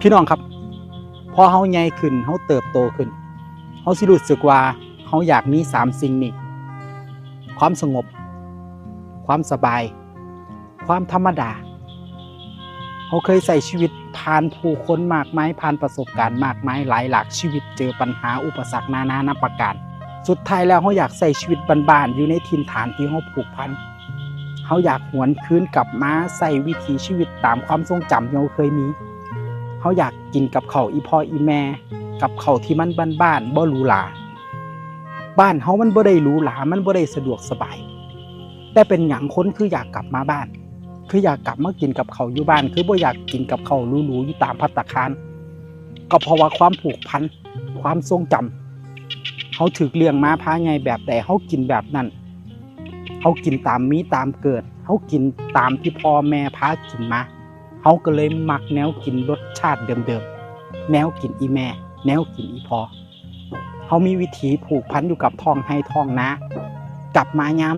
พี่น้องครับพอเฮาใหญ่ขึ้นเฮาเติบโตขึ้นเฮาสิรู้สึกว่าเฮาอยากมี3สิ่งนี้ความสงบความสบายความธรรมดาเฮาเคยใช้ชีวิตผ่านผู้คนมากมายผ่านประสบการณ์มากมายหลายหลากชีวิตเจอปัญหาอุปสรรคนานานับประการสุดท้ายแล้วเฮาอยากใช้ชีวิตบ้านๆอยู่ในถิ่นฐานที่เฮาผูกพันเฮาอยากหวนคืนกลับมาใช้วิถีชีวิตตามความทรงจำที่เฮาเคยมีเฮาอยากกินกับข้าวอีพ่ออีแม่กับข้าวที่มันบ้านๆบ่หรูหราบ้านเฮามันบ่ได้หรูหรามันบ่ได้สะดวกสบายแต่เป็นหยังคนคืออยากกลับมาบ้านคืออยากกลับมากินกับข้าวอยู่บ้านคือบ่อยากกินกับข้าวหรูๆอยู่ตามภัตตาคารก็เพราะว่าความผูกพันความทรงจำเฮาถูกเลี้ยงมาพาไงแบบใดเฮากินแบบนั้นเฮากินตามมีตามเกิดเฮากินตามที่พ่อแม่พากินมาเฮาก็เลยมักแนวกินรสชาติเดิมๆแนวกินอีแม่แนวกินอีพ่อเฮามีวิถีผูกพันอยู่กับท้องไร่ท้องนากลับมายาม